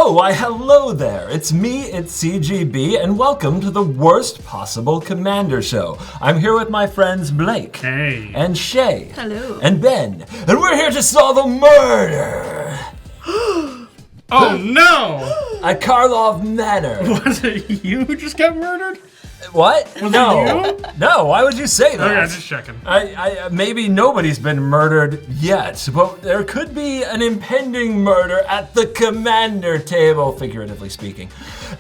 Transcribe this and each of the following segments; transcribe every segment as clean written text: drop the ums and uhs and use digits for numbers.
Oh, why hello there. It's me, it's CGB, and welcome to the Worst Possible Commander Show. I'm here with my friends Blake. Hey. And Shea. Hello. And Ben. And we're here to solve a murder. Oh no! At Karlov Manor. Was it you who just got murdered? What? Was No. it you? No, why would you say that? Okay, just checking. I maybe nobody's been murdered yet, but there could be an impending murder at the commander table, figuratively speaking.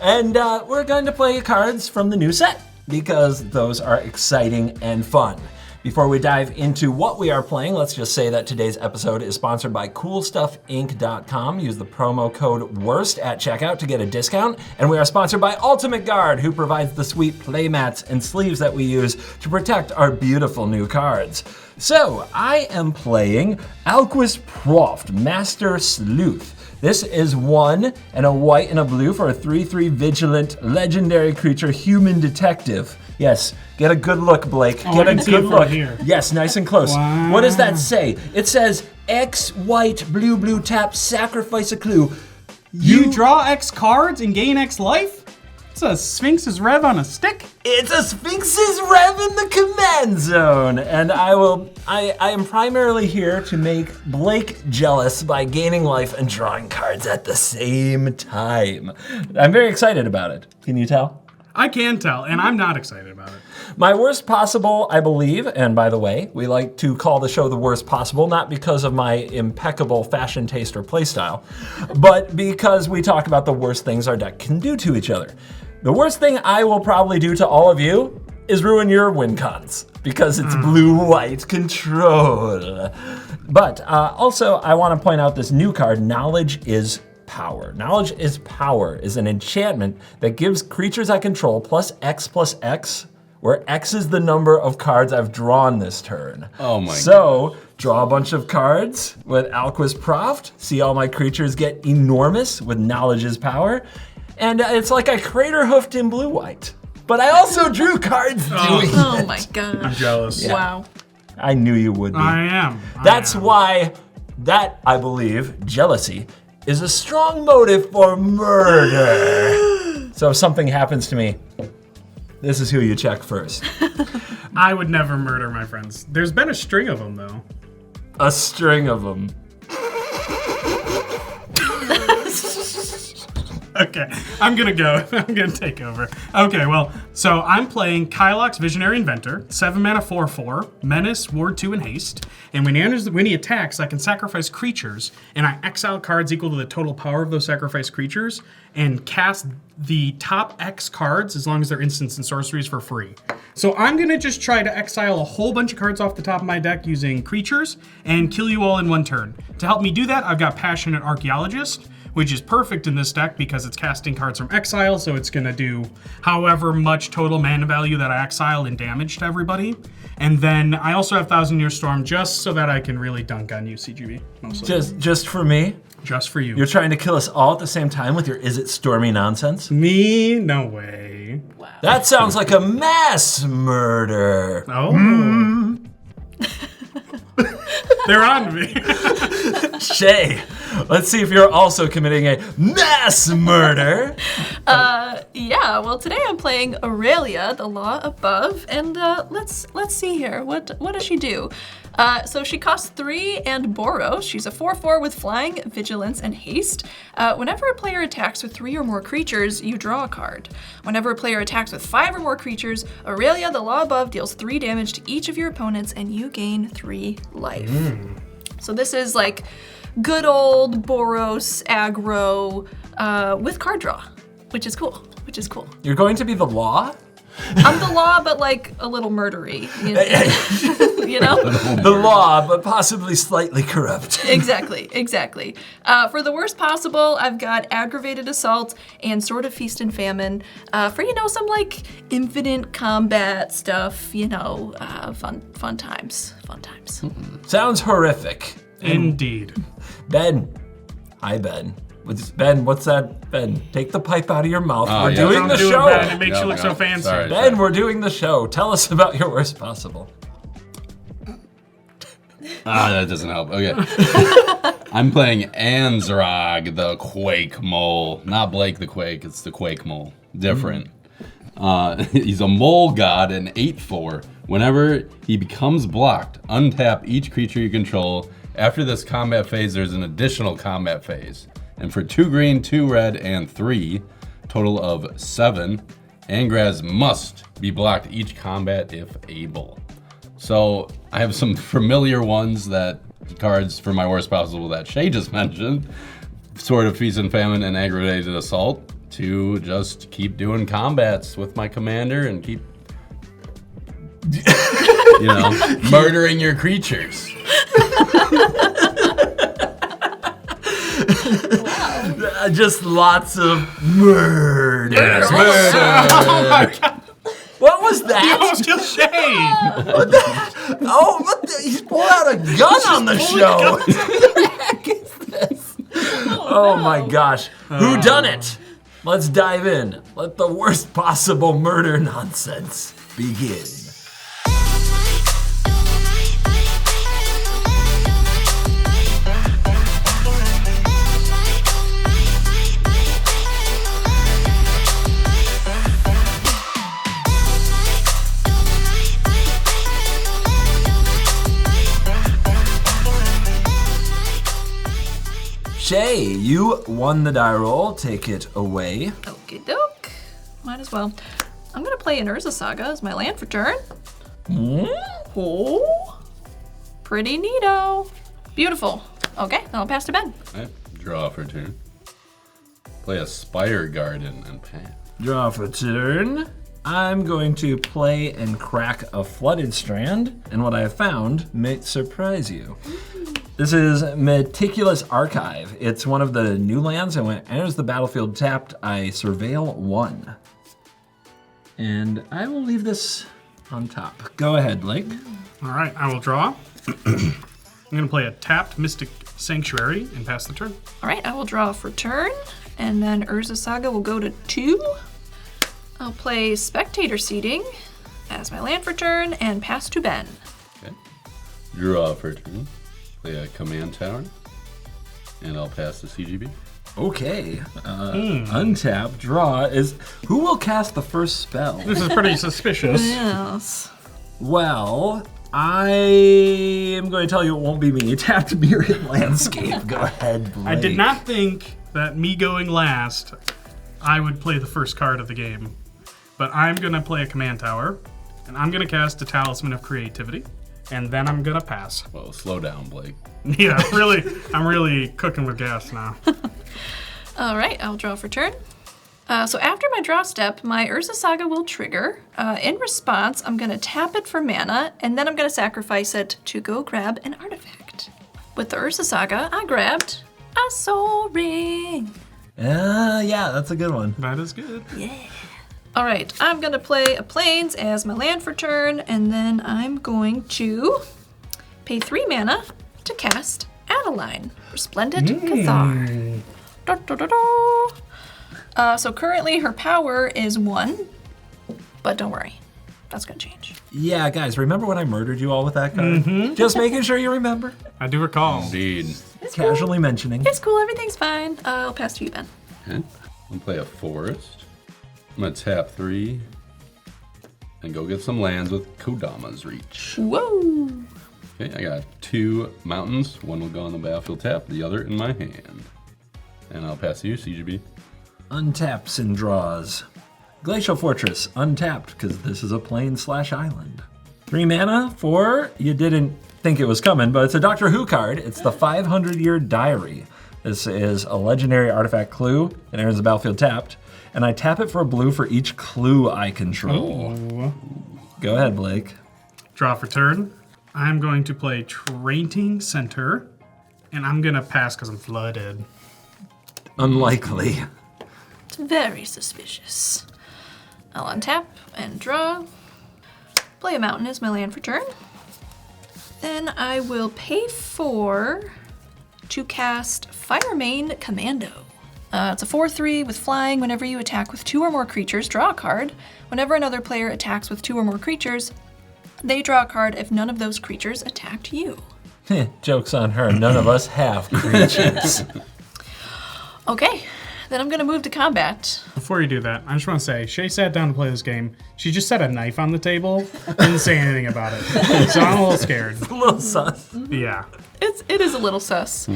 And we're going to play cards from the new set, because those are exciting and fun. Before we dive into what we are playing, let's just say that today's episode is sponsored by CoolStuffInc.com. Use the promo code WORST at checkout to get a discount. And we are sponsored by Ultimate Guard, who provides the sweet playmats and sleeves that we use to protect our beautiful new cards. So, I am playing Alquist Proft, Master Slueth. This is 1 and a white and a blue for a 3/3 vigilant legendary creature human detective. Yes, get a good look, Blake. Get a good look. Here. Yes, nice and close. Wow. What does that say? It says X white blue blue tap sacrifice a clue. You draw X cards and gain X life? It's a Sphinx's Rev on a stick? It's a Sphinx's Rev in the command zone, and I am primarily here to make Blake jealous by gaining life and drawing cards at the same time. I'm very excited about it. Can you tell? I can tell, and I'm not excited about it. My worst possible, I believe, and by the way, we like to call the show the worst possible, not because of my impeccable fashion taste or playstyle, but because we talk about the worst things our deck can do to each other. The worst thing I will probably do to all of you is ruin your win cons, because it's blue-white control. But also, I want to point out this new card, Knowledge is Power. Knowledge is Power is an enchantment that gives creatures I control +X+X, where X is the number of cards I've drawn this turn. Oh my So, draw a bunch of cards with Alquist Proft, see all my creatures get enormous with Knowledge is Power, and it's like I crater hoofed in blue-white. But I also drew cards doing it. Oh my gosh. I'm jealous. Yeah. Wow. I knew you would be. I am. That's why that, I believe, jealousy, is a strong motive for murder. So if something happens to me, this is who you check first. I would never murder my friends. There's been a string of them, though. A string of them. Okay, I'm gonna go. I'm gonna take over. Okay, well, so I'm playing Kylox Visionary Inventor, 7 mana 4/4, Menace, Ward 2, and Haste. And when he attacks, I can sacrifice creatures, and I exile cards equal to the total power of those sacrificed creatures, and cast the top X cards as long as they're instants and sorceries for free. So I'm gonna just try to exile a whole bunch of cards off the top of my deck using creatures and kill you all in one turn. To help me do that, I've got Passionate Archaeologist, which is perfect in this deck because it's casting cards from exile, so it's gonna do however much total mana value that I exile and damage to everybody. And then I also have Thousand Year Storm just so that I can really dunk on you, CGB, mostly. Just for me? Just for you. You're trying to kill us all at the same time with your is it stormy nonsense? Me? No way. Wow. That sounds like a mass murder. Oh. They're on to me. Shay, let's see if you're also committing a mass murder. Yeah, well today I'm playing Aurelia, the Law Above, and let's see here. What does she do? So she costs 3 and Boros. She's a 4/4 with Flying, Vigilance, and Haste. Whenever a player attacks with 3 or more creatures, you draw a card. Whenever a player attacks with 5 or more creatures, Aurelia, the Law Above, deals 3 damage to each of your opponents, and you gain 3 life. So this is like good old Boros aggro with card draw, which is cool. You're going to be the law? I'm the law, but like a little murdery, you know? You know? The law, but possibly slightly corrupt. Exactly. For the worst possible, I've got Aggravated Assault and Sword of Feast and Famine. For, some like infinite combat stuff, fun times. Sounds horrific. Indeed. Ben. Hi, Ben. Ben, what's that? Ben, take the pipe out of your mouth. We're yeah. doing Don't the do show. it, Ben. It makes you look so fancy. Sorry. Ben, we're doing the show. Tell us about your worst possible. That doesn't help. Okay. I'm playing Anzrag, the Quake Mole. Not Blake the Quake, it's the Quake Mole. Different. He's a mole god, an 8/4. Whenever he becomes blocked, untap each creature you control. After this combat phase, there's an additional combat phase. And for 2 green, 2 red, and 3, total of 7, Angraz must be blocked each combat if able. So I have some familiar ones cards for my worst possible that Shea just mentioned. Sword of Feast and Famine and Aggravated Assault to just keep doing combats with my commander and keep, murdering your creatures. Just lots of murder. Yes, murder. Oh my god! What was that? That was just Shea! Oh, he's pulled out a gun on the show. What the heck is this? Oh my gosh. Who done it? Let's dive in. Let the worst possible murder nonsense begin. Shea, you won the die roll. Take it away. Okie doke. Might as well. I'm gonna play an Urza Saga as my land for turn. Oh, pretty neato. Beautiful. Okay, then I'll pass to Ben. Right, draw for turn. Play a Spire Garden and pass. Draw for turn. I'm going to play and crack a Flooded Strand, and what I have found may surprise you. This is Meticulous Archive. It's one of the new lands, and when it enters the battlefield tapped, I surveil 1. And I will leave this on top. Go ahead, Blake. All right, I will draw. I'm gonna play a tapped Mystic Sanctuary and pass the turn. All right, I will draw for turn, and then Urza Saga will go to 2. I'll play Spectator Seating as my land for turn and pass to Ben. Okay. Draw for turn. Play a Command Tower, and I'll pass the CGB. Okay. Untap, draw is... Who will cast the first spell? This is pretty suspicious. Yes. Well, I am going to tell you it won't be me. Tapped Myriad Landscape. Go ahead, Blake. I did not think that me going last, I would play the first card of the game. But I'm gonna play a Command Tower, and I'm gonna cast a Talisman of Creativity, and then I'm gonna pass. Well, slow down, Blake. Yeah, really, I'm really cooking with gas now. All right, I'll draw for turn. So after my draw step, my Urza Saga will trigger. In response, I'm gonna tap it for mana, and then I'm gonna sacrifice it to go grab an artifact. With the Urza Saga, I grabbed a Soul Ring. Yeah, that's a good one. That is good. Yeah. All right, I'm gonna play a Plains as my land for turn, and then I'm going to pay 3 mana to cast Adeline, Resplendent Cathar. Da, da, da, da. So currently her power is 1, but don't worry, that's gonna change. Yeah, guys, remember when I murdered you all with that card? Just making sure you remember. I do recall. Indeed. Casually mentioning. It's cool, everything's fine. I'll pass to you, Ben. Okay. I'll play a Forest. I'm gonna tap 3 and go get some lands with Kodama's Reach. Whoa! Okay, I got 2 mountains. One will go on the battlefield tap, the other in my hand. And I'll pass to you, CGB. Untaps and draws. Glacial Fortress, untapped, because this is a plain/island. 3 mana for, you didn't think it was coming, but it's a Doctor Who card. It's the 500-Year Diary. This is a legendary artifact clue. It enters the battlefield tapped. And I tap it for a blue for each clue I control. Ooh. Go ahead, Blake. Draw for turn. I'm going to play Training Center, and I'm gonna pass because I'm flooded. Unlikely. It's very suspicious. I'll untap and draw. Play a mountain as my land for turn. Then I will pay 4 to cast Firemane Commando. It's a 4/3 with flying. Whenever you attack with 2 or more creatures, draw a card. Whenever another player attacks with 2 or more creatures, they draw a card if none of those creatures attacked you. Joke's on her. None of us have creatures. Okay, then I'm gonna move to combat. Before you do that, I just want to say, Shea sat down to play this game. She just set a knife on the table, didn't say anything about it. So I'm a little scared. A little sus. Yeah. It is a little sus.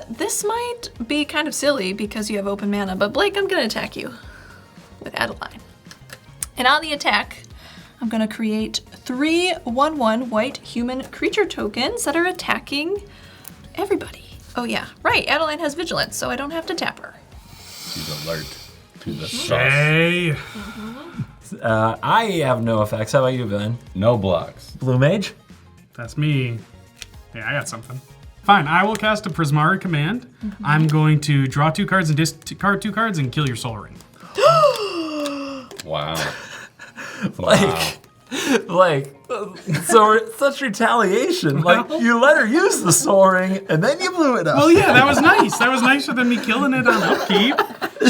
This might be kind of silly because you have open mana, but Blake, I'm gonna attack you with Adeline. And on the attack, I'm gonna create 3 1/1 white human creature tokens that are attacking everybody. Oh yeah, right, Adeline has vigilance, so I don't have to tap her. She's alert to the sus. Hey. I have no effects. How about you, Ben? No blocks. Blue Mage? That's me. Yeah, I got something. Fine, I will cast a Prismari command. I'm going to draw 2 cards and discard 2 cards and kill your Soul Ring. Wow. Like, so such retaliation. Like, you let her use the Soul Ring, and then you blew it up. Well, yeah, that was nice. That was nicer than me killing it on upkeep.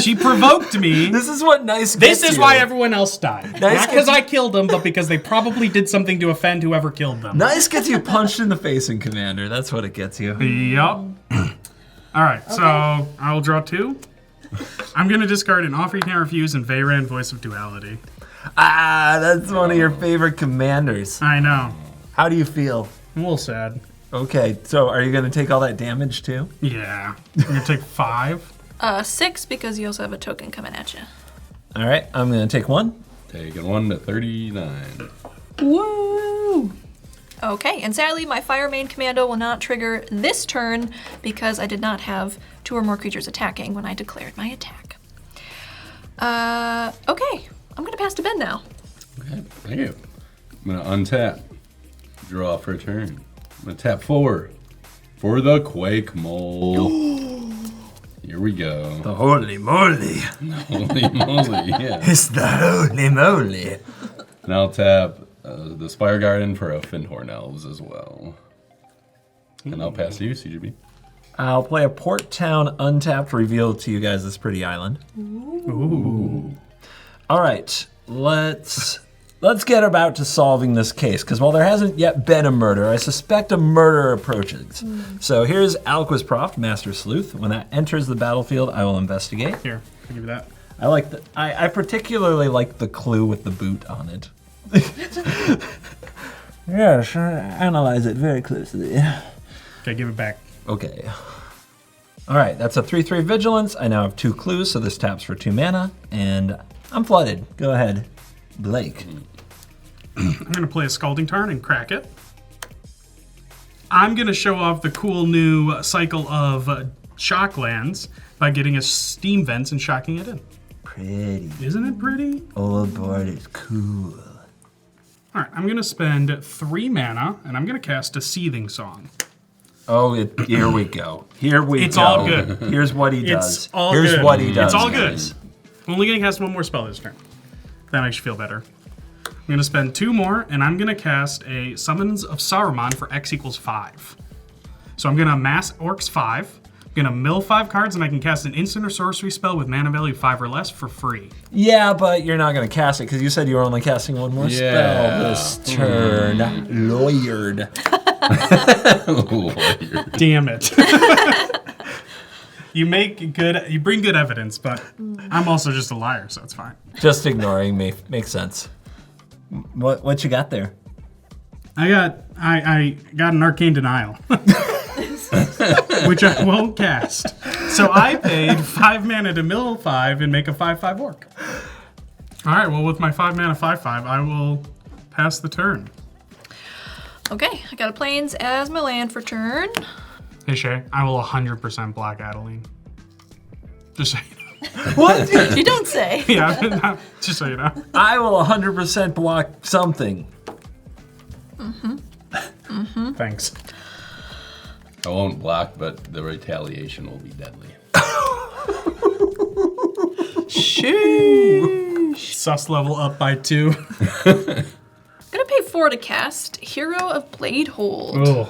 She provoked me. This is what nice This gets is you. why everyone else died. Nice Not because I killed them, but because they probably did something to offend whoever killed them. Nice gets you punched in the face in Commander. That's what it gets you. Yup. All right, so I will draw 2. I'm going to discard an Offer You Can't Refuse and Veyran, Voice of Duality. Ah, that's one of your favorite commanders. I know. How do you feel? I'm a little sad. Okay, so are you going to take all that damage too? Yeah. I'm going to take 5. 6 because you also have a token coming at you. All right, I'm going to take 1. Taking 1 to 39. Woo! Okay, and sadly, my Fire Main Commando will not trigger this turn because I did not have 2 or more creatures attacking when I declared my attack. Okay, I'm gonna pass to Ben now. Okay, thank you. I'm gonna untap, draw for a turn. I'm gonna tap 4 for the Quake Mole. Here we go. The holy moly. Holy moly, yeah. It's the holy moly. And I'll tap the Spire Garden for a Finhorn Elves as well. And I'll pass to you, CGB. I'll play a Port Town untapped, reveal to you guys this pretty island. Ooh. All right, let's get about to solving this case, because while there hasn't yet been a murder, I suspect a murder approaches. So here's Alquist Proft, Master Slueth. When that enters the battlefield, I will investigate. Here, I'll give you that. I particularly like the clue with the boot on it. Yes, analyze it very closely. Okay, give it back. Okay. All right, that's a 3/3 vigilance. I now have 2 clues, so this taps for 2 mana, and I'm flooded. Go ahead, Blake. I'm going to play a Scalding Tarn and crack it. I'm going to show off the cool new cycle of shock lands by getting a Steam Vents and shocking it in. Pretty. Isn't it pretty? Old board is cool. All right, I'm going to spend 3 mana, and I'm going to cast a Seething Song. Oh, here we go. Here we It's go. all good. Here's what he does. It's all Here's good. what he does. It's all good. guys. I'm only going to cast 1 more spell this turn. That makes you feel better. I'm going to spend 2 more, and I'm going to cast a Summons of Saruman for X equals 5. So I'm going to mass Orcs 5. I'm going to mill 5 cards, and I can cast an instant or sorcery spell with mana value 5 or less for free. Yeah, but you're not going to cast it because you said you were only casting 1 more spell this turn. Lawyered. Damn it. You bring good evidence, but I'm also just a liar, so it's fine. Just ignoring me makes sense. What you got there? I got an Arcane Denial, which I won't cast. So I paid 5 mana to mill 5 and make a 5/5 orc. All right, well, with my 5 mana 5/5, I will pass the turn. Okay, I got a Plains as my land for turn. Hey, Shea, I will 100% block Adeline. Just so you know. What? You don't say. Yeah, just so you know. I will 100% block something. Thanks. I won't block, but the retaliation will be deadly. Sheesh. Sus level up by 2. I'm gonna pay 4 to cast Hero of Blade Hold. Oh.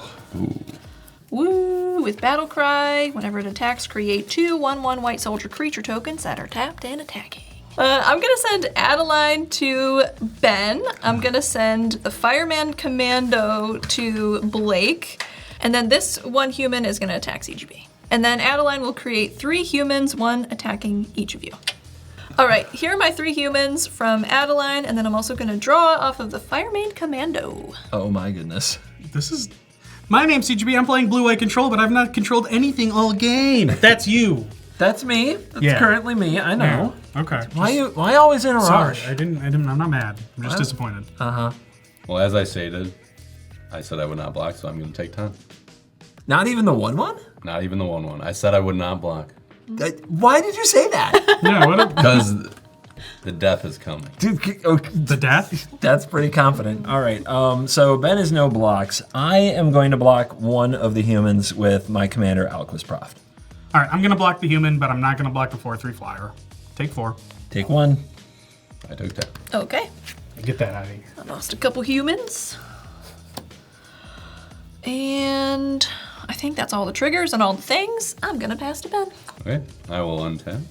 Woo! With Battle Cry, whenever it attacks, create 2 1/1 white soldier creature tokens that are tapped and attacking. I'm gonna send Adeline to Ben. I'm gonna send the Fireman Commando to Blake. And then this one human is gonna attack CGB. And then Adeline will create 3 humans, 1 attacking each of you. All right, here are my 3 humans from Adeline, and then I'm also gonna draw off of the Fireman Commando. Oh my goodness. This is... My name's CGB, I'm playing Blue Eye Control, but I've not controlled anything all game. That's you. That's me. That's Yeah. currently me. I know. Okay. Why always in a Sorry, rush? I'm not mad. I'm just disappointed. Well, as I stated, I said I would not block, so I'm going to take 10. Not even the 1/1? Not even the 1/1. I said I would not block. Why did you say that? Yeah, what a... Because the death is coming. Dude, The death? that's pretty confident. All right. So Ben is no blocks. I am going to block one of the humans with my commander, Alquist Proft. All right, I'm going to block the human, but I'm not going to block the 4/3 flyer. Take 4. Take 1. I took 10. Okay, Get that out of here. I lost a couple humans. And I think that's all the triggers and all the things. I'm gonna pass to Ben. Okay, I will untap. I'm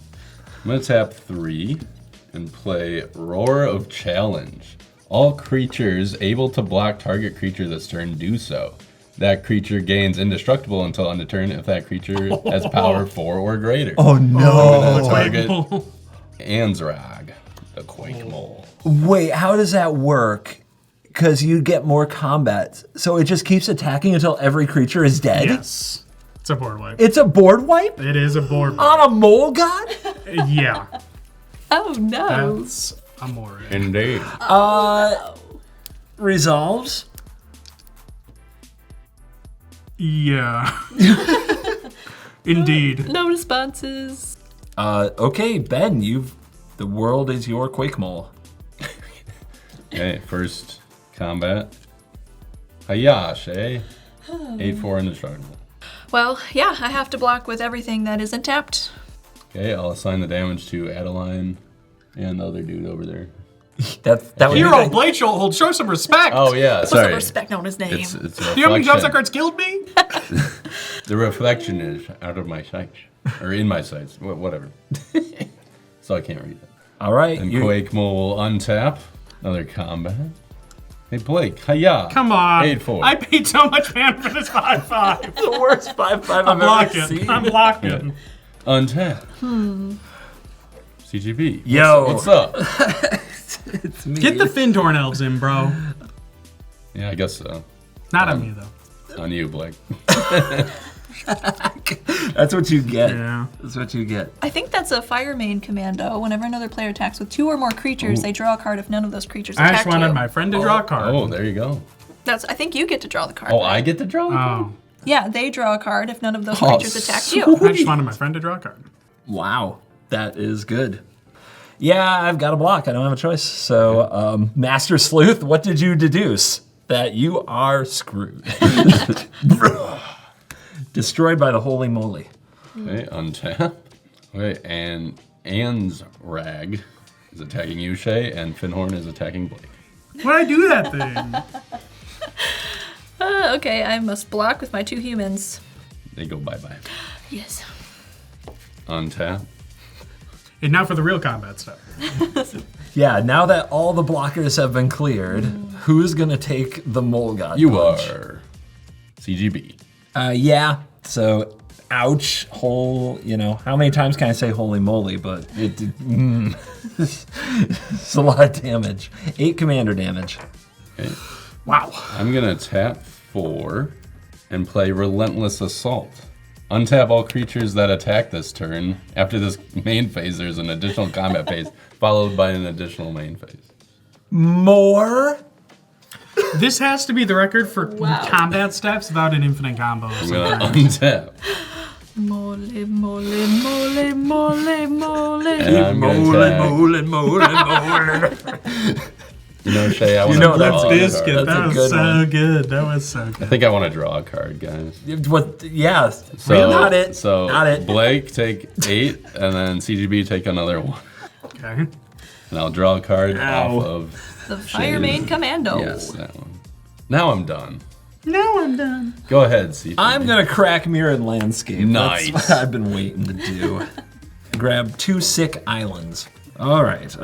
going to tap 3 and play Roar of Challenge. All creatures able to block target creature this turn do so. That creature gains indestructible until end of turn if that creature has power 4 or greater. Oh no. Target Anzrag, the Quake Mole. Wait, how does that work? Because you get more combat. So it just keeps attacking until every creature is dead? Yes. It's a board wipe. It's a board wipe? It is a board wipe. On a mole god? Yeah. Oh no. That's amore. Indeed. Resolves? Yeah. Indeed. No responses. Okay, Ben, the world is your Quake Mole. Okay, first combat. Hiya, Shea. 8/4 indestructible. Well, yeah, I have to block with everything that isn't tapped. Okay, I'll assign the damage to Adeline and the other dude over there. That would be Hero, the- Blade Show, show some respect. Oh yeah, Put some sorry. respect on his name. It's a Do you know how many jobs that reflection. card's killed me? The reflection is out of my sight, or in my sights, whatever. So I can't read that. All right. And you- Quake Mole will untap. Another combat. Hey Blake, hiya. Come on. 8/4. I paid so much mana for this 5/5. the worst 5/5 I'm I've ever blocking. seen. I'm blocking. Untap. CGB. Yo. What's up? It's me. Get the Findorn elves in, bro. Yeah, I guess so. Not on me, though. On you, Blake. That's what you get. Yeah. That's what you get. I think that's a Fireman Commando. Whenever another player attacks with 2 or more creatures, they draw a card if none of those creatures I attack just wanted you. my friend to draw a card. Oh, there you go. I think you get to draw the card. Oh, right? I get to draw? Oh. Yeah, they draw a card if none of those Oh, creatures attack sweet. you. I just wanted my friend to draw a card. Wow. That is good. Yeah, I've got a block. I don't have a choice. So, Master Slueth, what did you deduce? That you are screwed. Destroyed by the holy moly. Okay, untap. Okay, and Anzrag is attacking you, Shea, and Finhorn is attacking Blake. Why'd I do that thing? Okay, I must block with my 2 humans. They go bye-bye. Yes. Untap. And now for the real combat stuff. Yeah, now that all the blockers have been cleared, who's going to take the mole god? You punch? are CGB. Yeah, so ouch, how many times can I say holy moly, but it's a lot of damage. 8 commander damage. Okay. Wow. I'm gonna tap 4 and play Relentless Assault. Untap all creatures that attack this turn. After this main phase, there's an additional combat phase, followed by an additional main phase. More? This has to be the record for Wow. combat steps without an infinite combo. I'm gonna untap. Mole, mole, mole, mole, mole. And I'm gonna attack. You know, Shea, I want to know draw that's a Biscuit, card. That's a that was good so one. good. That was so I good. think I want to draw a card, guys. What? Yeah. So, Not it. So Not it. Blake take 8, and then CGB take another 1. Okay. And I'll draw a card Ow. off of. The Fireman Commando. Yes, that one. Now I'm done. Now I'm done. Go ahead, CGB. I'm going to crack Mirrored Landscape. Nice. That's what I've been waiting to do. Grab 2 sick islands. All right.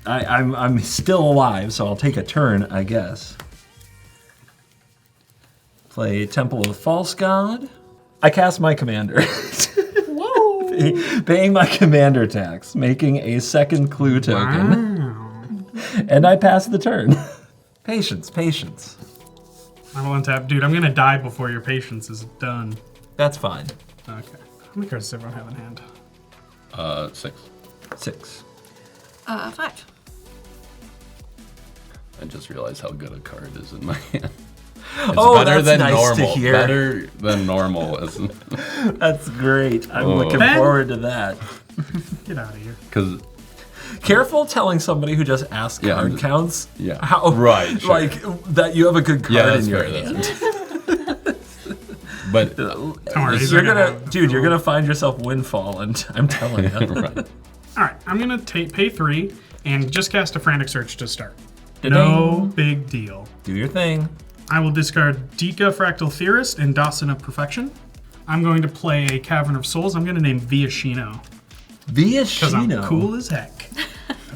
I'm still alive, so I'll take a turn, I guess. Play Temple of the False God. I cast my commander. Whoa! Paying my commander tax, making a second clue token. Wow. And I pass the turn. Patience. I will untap. Dude, I'm going to die before your patience is done. That's fine. Okay. How many cards does everyone have in hand? 6. 5. I just realized how good a card is in my hand. Oh, that's nice to hear. Better than normal, isn't it? That's great. I'm looking Ben? forward to that. Get out of here. Because Careful telling somebody who just asked card counts. Yeah. How Right, sure. like that you have a good card that's in your fair, hand. but Don't worry, he's You're not gonna, have- dude. You're gonna find yourself windfall, and I'm telling you. right. All right, I'm going to pay 3 and just cast a Frantic Search to start. Da-ding. No big deal. Do your thing. I will discard Dika Fractal Theorist and Dawson of Perfection. I'm going to play a Cavern of Souls. I'm going to name Viashino. Because I'm Viashino. cool as heck.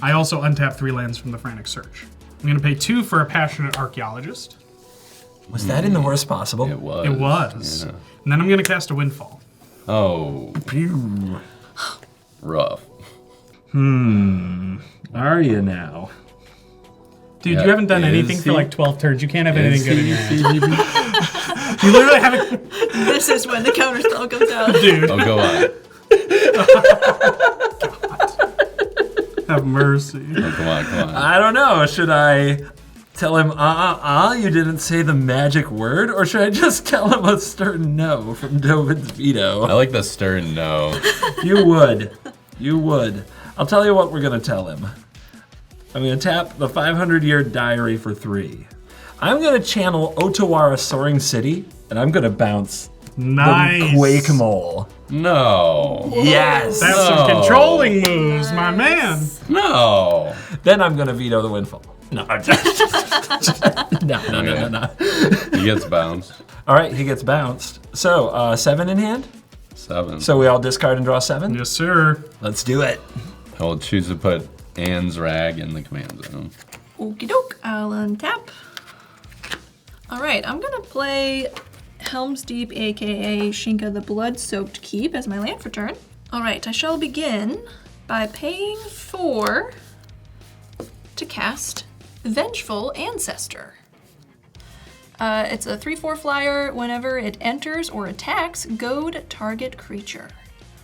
I also untap 3 lands from the Frantic Search. I'm going to pay 2 for a Passionate Archaeologist. Was that in the worst possible? It was. It was. Yeah. And then I'm going to cast a Windfall. Oh, Pew. rough. Are you now? Dude, Yeah, you haven't done is anything for he- like 12 turns. You can't have anything good in your hand. CGB? You literally haven't... This is when the counterspell comes out. Dude, Oh, go on. have mercy. Oh, come on. I don't know. Should I tell him, you didn't say the magic word? Or should I just tell him a stern no from Dovin's veto? I like the stern no. You would. You would. I'll tell you what we're going to tell him. I'm going to tap the 500-year diary for 3. I'm going to channel Otawara Soaring City, and I'm going to bounce Nice. the Quake Mole. No. Yes! That's No. some controlling moves, my man. No. Then I'm going to veto the windfall. No. No. He gets bounced. All right, he gets bounced. So, 7 in hand? 7. So we all discard and draw 7? Yes, sir. Let's do it. I will choose to put Anne's Rag in the command zone. Okie doke, I'll untap. All right, I'm gonna play Helm's Deep, aka Shinka the Blood-Soaked Keep, as my land for turn. All right, I shall begin by paying 4 to cast Vengeful Ancestor. It's a 3/4 flyer. Whenever it enters or attacks, goad target creature.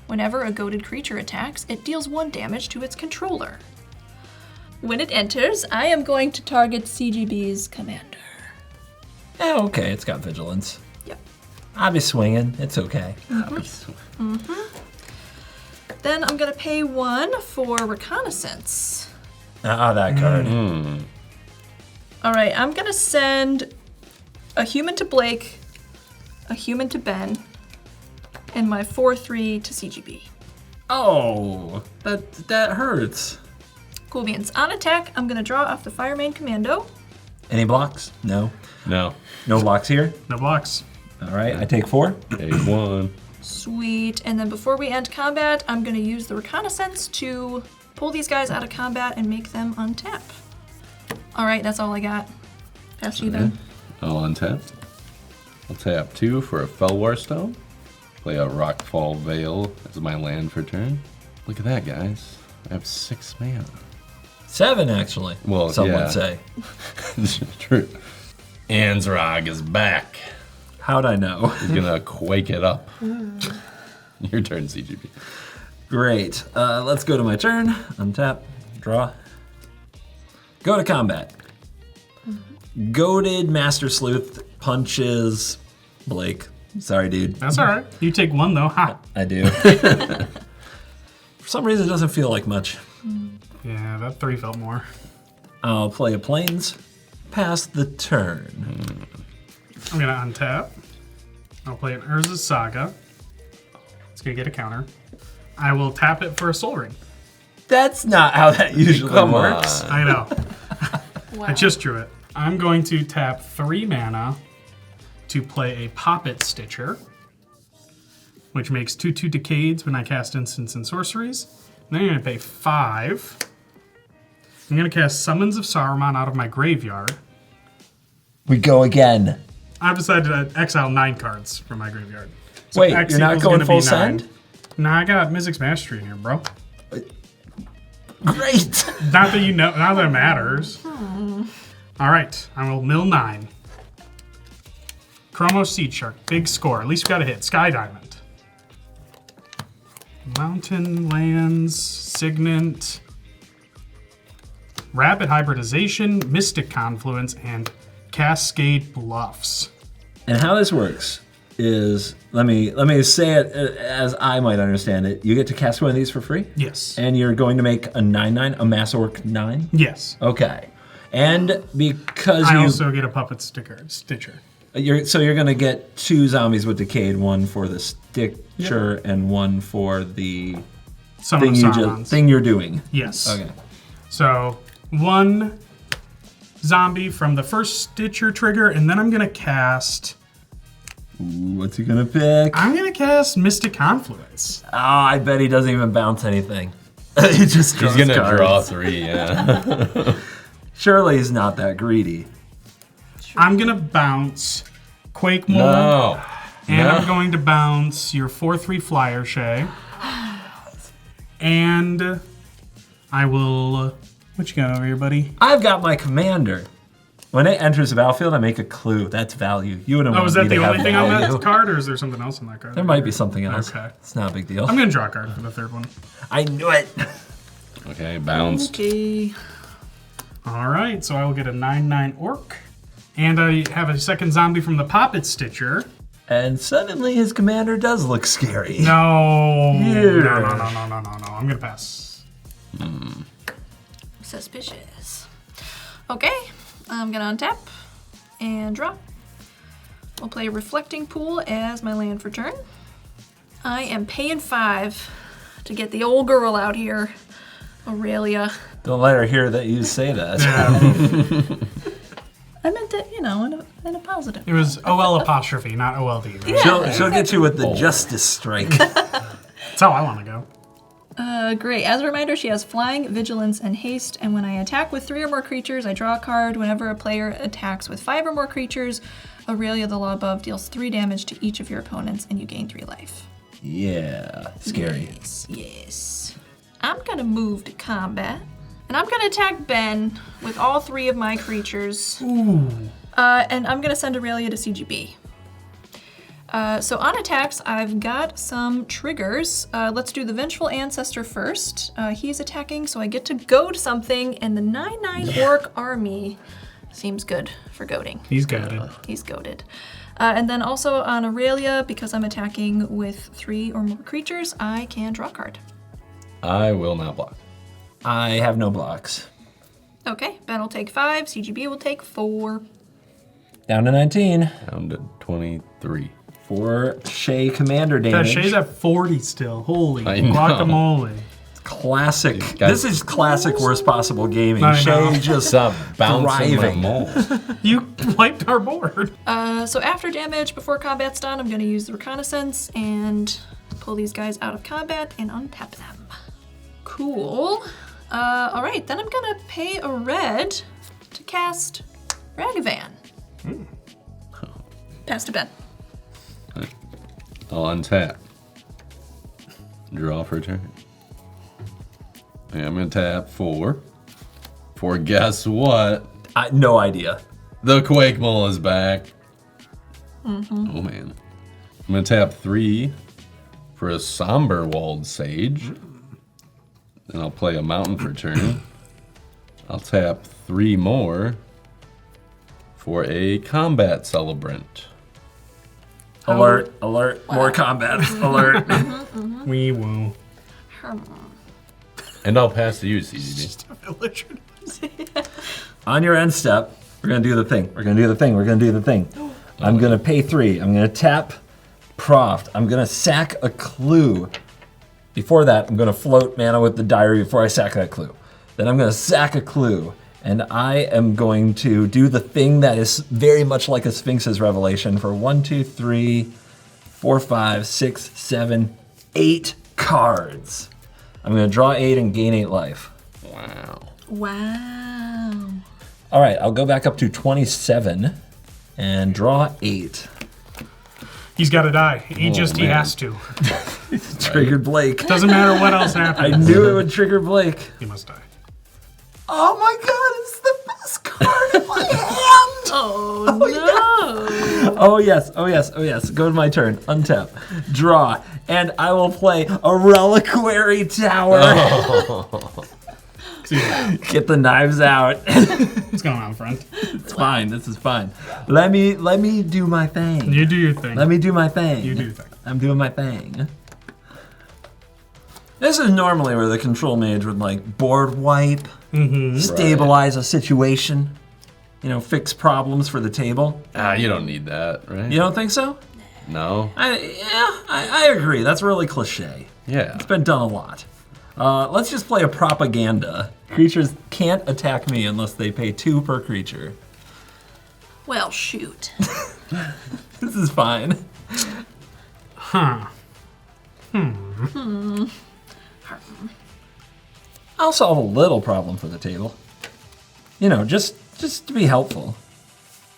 Whenever a goaded creature attacks, it deals 1 damage to its controller. When it enters, I am going to target CGB's commander. Oh, okay, it's got vigilance. Yep. I'll be swinging. It's okay. Then I'm gonna pay 1 for reconnaissance. That card. All right, I'm gonna send a human to Blake, a human to Ben, and my 4/3 to CGB. Oh, that hurts. Cool beans. On attack, I'm gonna draw off the Firemain Commando. Any blocks? No. No. No blocks here? No blocks. All right, I take 4. Take 1. Sweet. And then before we end combat, I'm gonna use the reconnaissance to pull these guys out of combat and make them untap. All right, that's all I got. Pass to you, Ben. I'll untap. I'll tap 2 for a Fellwar Stone. Play a Rockfall Veil as my land for turn. Look at that, guys. I have 6 mana. 7, actually. Well, some yeah. would say. This is true. Anzrag is back. How'd I know? He's gonna quake it up. Your turn, CGB. Great. Let's go to my turn. Untap. Draw. Go to combat. Goated Master Slueth punches Blake. Sorry, dude. That's all right. You take 1 though. Ha. I do. For some reason, it doesn't feel like much. Yeah, that 3 felt more. I'll play a Plains. Pass the turn. I'm gonna untap. I'll play an Urza's Saga. It's gonna get a counter. I will tap it for a Soul Ring. That's not how that usually Come works. on. I know. Wow. I just drew it. I'm going to tap 3 mana to play a Poppet Stitcher, which makes 2/2 Decades when I cast instants and sorceries. And then you're gonna pay 5 I'm going to cast Summons of Saruman out of my graveyard. We go again. I've decided to exile 9 cards from my graveyard. So Wait, X you're not equals going gonna full be 9. send? Nah, I got Mizzix's Mastery in here, bro. Great. Not that you know, not that it matters. All right, I will mill 9. Chromos Seed Shark, big score. At least we got a hit. Sky Diamond. Mountain Lands, Signet, Rapid Hybridization, Mystic Confluence, and Cascade Bluffs. And how this works is, let me say it as I might understand it. You get to cast one of these for free? Yes. And you're going to make a 9/9, a Mass Orc 9? Yes. Okay. And because I you... also get a Puppet Stitcher. You're going to get 2 zombies with Decayed, one for the Stitcher and one for the Summon of Sarumans. thing you're doing. Yes. Okay. So 1 zombie from the first Stitcher trigger, and then I'm gonna cast. Ooh, what's he gonna pick? I'm gonna cast Mystic Confluence. Oh, I bet he doesn't even bounce anything. He just He's draws gonna cards. draw 3, yeah. Surely he's not that greedy. I'm gonna bounce Quake Mole, No. and No. I'm going to bounce your 4/3 flyer, Shea. And I will. What you got over here, buddy? I've got my commander. When it enters the battlefield, I make a clue. That's value. You wouldn't Oh, want is me that to the have only thing on value. that card, or is there something else on that card? There might be something else. Okay. It's not a big deal. I'm gonna draw a card for the 3rd one. I knew it. Okay, bounced. Okay. All right, so I will get a 9/9 Orc, and I have a 2nd zombie from the Poppet Stitcher. And suddenly his commander does look scary. No. Yeah. No. I'm gonna pass. Suspicious. Okay, I'm gonna untap and draw. We'll play Reflecting Pool as my land for turn. I am paying 5 to get the old girl out here, Aurelia. Don't let her hear that you say that. I meant it, in a positive. It was OL apostrophe, not OLD. Right? She'll get you with the Justice Strike. That's how I want to go. Great. As a reminder, she has Flying, Vigilance, and Haste, and when I attack with 3 or more creatures, I draw a card. Whenever a player attacks with 5 or more creatures, Aurelia the Law Above deals 3 damage to each of your opponents, and you gain 3 life. Yeah, scary. Yes. I'm gonna move to combat, and I'm gonna attack Ben with all 3 of my creatures. Ooh. And I'm gonna send Aurelia to CGB. So on attacks, I've got some triggers. Let's do the Vengeful Ancestor first. He's attacking, so I get to goad something, and the 9/9 Orc army seems good for goading. He's got it. He's goaded. And then also on Aurelia, because I'm attacking with 3 or more creatures, I can draw a card. I will not block. I have no blocks. Okay, Ben will take 5, CGB will take 4. Down to 19 Down to 23. for Shea commander Yeah, damage. Shay's at 40 still. Holy I know. guacamole. Classic. guys- This is classic worst possible gaming. I Shea know. just Stop bouncing my thriving. moles. You wiped our board. So after damage, before combat's done, I'm going to use the Reconnaissance and pull these guys out of combat and untap them. Cool. All right, then I'm going to pay a red to cast Ragavan. Pass to Ben. I'll untap. Draw for a turn. Okay, I'm gonna tap 4. For guess what? no idea. The Quake Mole is back. Oh man. I'm gonna tap 3 for a Somber Walled Sage. Then I'll play a Mountain for turn. I'll tap 3 more for a Combat Celebrant. Alert, alert, more combat, alert. We will. And I'll pass to you, CGB. On your end step, we're gonna do the thing. We're gonna do the thing. We're gonna do the thing. I'm gonna pay 3. I'm gonna tap Proft. I'm gonna sack a clue. Before that, I'm gonna float mana with the diary before I sack that clue. Then I'm gonna sack a clue. And I am going to do the thing that is very much like a Sphinx's revelation for 1, 2, 3, 4, 5, 6, 7, 8 cards. I'm gonna draw 8 and gain 8 life. Wow. Wow. All right, I'll go back up to 27 and draw 8. He's got to die. He man. has to. Triggered Blake. Doesn't matter what else I happens. knew it would trigger Blake. He must die. Oh my god, it's the best card in my hand! Oh, no. Oh yes, oh yes, oh yes. Go to my turn. Untap. Draw. And I will play a Reliquary Tower. Get the knives out. What's going on, friend? It's fine. This is fine. Let me do my thing. You do your thing. Let me do my thing. You do your thing. I'm doing my thing. This is normally where the control mage would like board wipe, stabilize a situation, fix problems for the table. You don't need that, right? You don't think so? No. I agree. That's really cliche. Yeah. It's been done a lot. Let's just play a propaganda. Creatures can't attack me unless they pay 2 per creature. Well, shoot. This is fine. Huh. I'll solve a little problem for the table. Just to be helpful.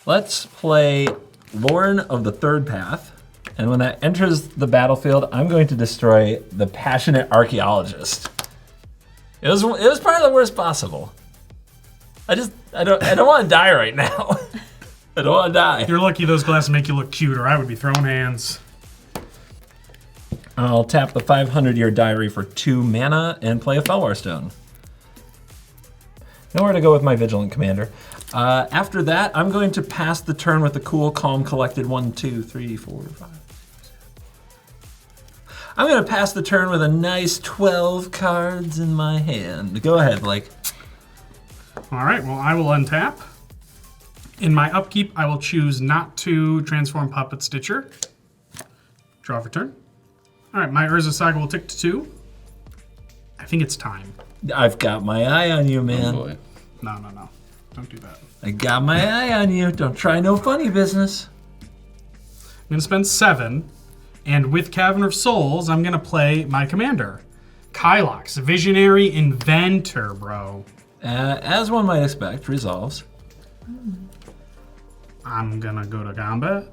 Let's play Lorn of the Third Path. And when that enters the battlefield, I'm going to destroy the Passionate Archaeologist. It was probably the worst possible. I don't want to die right now. I don't want to die. You're lucky those glasses make you look cute, or I would be throwing hands. I'll tap the 500-year diary for 2 mana and play a Felwar Stone. Nowhere to go with my Vigilant Commander. After that, I'm going to pass the turn with the cool, calm, collected 1, 2, 3, 4, 5. I'm going to pass the turn with a nice 12 cards in my hand. Go ahead, Blake. All right, well, I will untap. In my upkeep, I will choose not to transform Puppet Stitcher. Draw for turn. All right, my Urza Saga will tick to 2. I think it's time. I've got my eye on you, man. Oh boy. No. Don't do that. I got my eye on you. Don't try no funny business. I'm going to spend 7. And with Cavern of Souls, I'm going to play my commander. Kylox, Visionary Inventor, bro. As one might expect, resolves. I'm going to go to combat.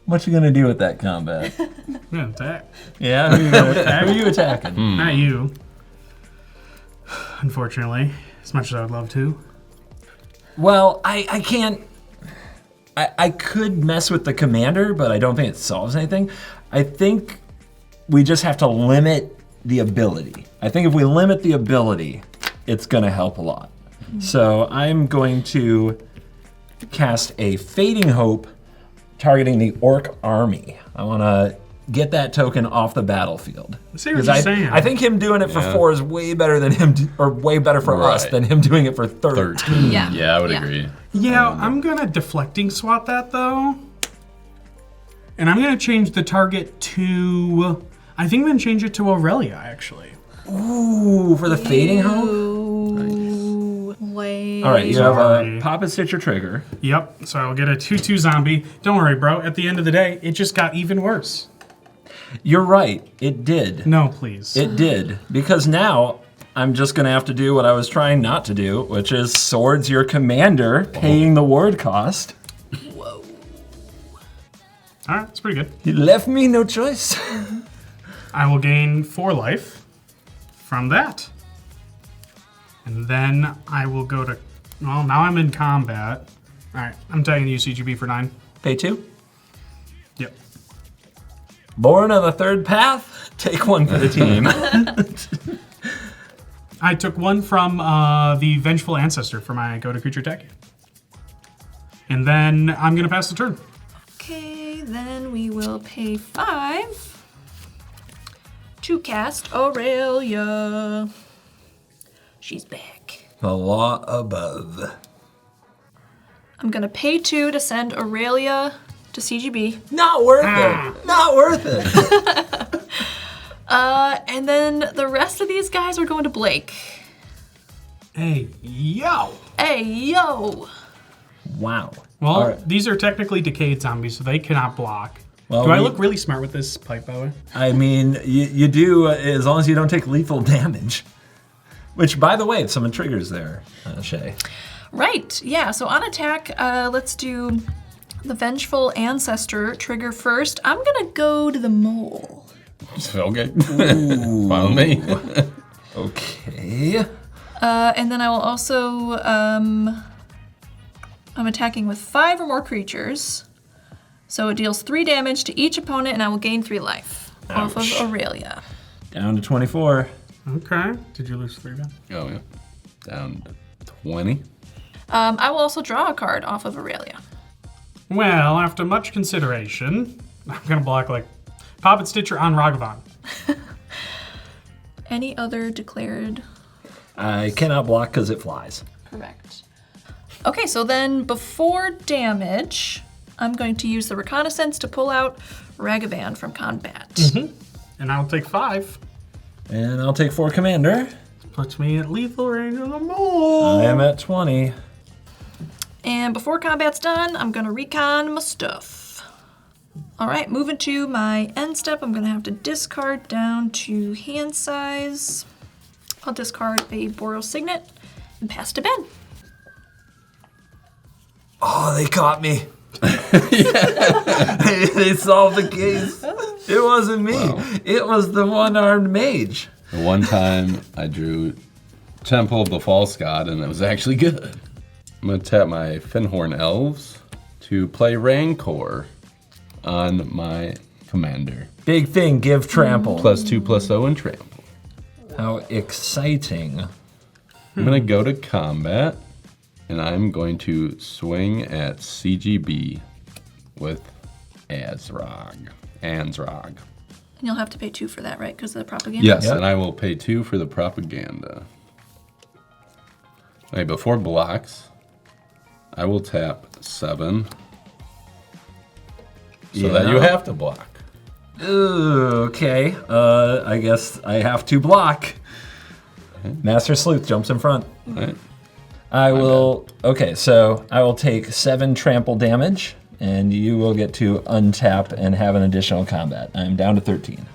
What you gonna do with that combat? I'm going to attack. Yeah, who are you attacking? Not you. Unfortunately, as much as I would love to. Well, I can't. I could mess with the commander, but I don't think it solves anything. I think we just have to limit the ability. I think if we limit the ability, it's gonna help a lot. So I'm going to cast a Fading Hope targeting the Orc army. I wanna get that token off the battlefield. I see what you're saying. I think him doing it for 4 is way better than way better for us than him doing it for 13. Yeah. I would agree. Yeah, I'm gonna deflecting swap that though. And I'm gonna change the target to, I think I'm gonna change it to Aurelia actually. Ooh, for the Fading Hope? Ooh, wait. All right, you have Sorry. a Pop and Stitcher trigger. Yep, so I'll get a 2/2 zombie. Don't worry, bro, at the end of the day, it just got even worse. You're right, it did. No, please. It did, because now I'm just gonna have to do what I was trying not to do, which is swords your commander, paying the ward cost. Whoa. All right, that's pretty good. You left me no choice. I will gain 4 life from that. And then I will go to, well, now I'm in combat. All right, I'm taking you CGB for 9. Pay 2. Yep. Born on the Third Path, take 1 for the team. I took 1 from the Vengeful Ancestor for my go-to creature attack. And then I'm going to pass the turn. Okay, then we will pay 5 to cast Aurelia. She's back. The law above. I'm gonna pay 2 to send Aurelia to CGB. Not worth it. Not worth it. And then the rest of these guys are going to Blake. Hey, yo! Hey, yo! Wow. Well, All right. these are technically decayed zombies, so they cannot block. Well, Do I look really smart with this pipe, by the way? I mean, you do, as long as you don't take lethal damage. Which, by the way, some triggers there, Shea. Right, yeah, so on attack, let's do the Vengeful Ancestor trigger first. I'm gonna go to the mole. Okay. Follow me. Okay. And then I will also, I'm attacking with 5 or more creatures. So it deals 3 damage to each opponent, and I will gain 3 life off of Aurelia. Down to 24. Okay. Did you lose 3 then? Oh, yeah. Down to 20. I will also draw a card off of Aurelia. Well, after much consideration, I'm gonna block like Puppet Stitcher on Ragavan. Any other declared? I cannot block because it flies. Correct. Okay, so then before damage, I'm going to use the Reconnaissance to pull out Ragavan from combat. And I'll take 5. And I'll take 4 commander. Puts me at lethal range of the mole. I am at 20. And before combat's done, I'm gonna recon my stuff. All right, moving to my end step, I'm gonna have to discard down to hand size. I'll discard a Boreal Signet and pass to Ben. Oh, they caught me. They solved the case. It wasn't me. Wow. It was the one-armed mage. The one time I drew Temple of the False God, and it was actually good. I'm going to tap my Finhorn Elves to play Rancor on my commander. Big thing, give trample. +2/+0 and trample. How exciting. I'm going to go to combat, and I'm going to swing at CGB with Ansrog. And you'll have to pay 2 for that, right? Because of the propaganda? Yes, Yep. and I will pay 2 for the propaganda. Okay, before blocks, I will tap 7 so that you have to block. Ooh, okay. I guess I have to block. Master Slueth jumps in front. Right? I will. Okay, so I will take 7 trample damage, and you will get to untap and have an additional combat. I'm down to 13.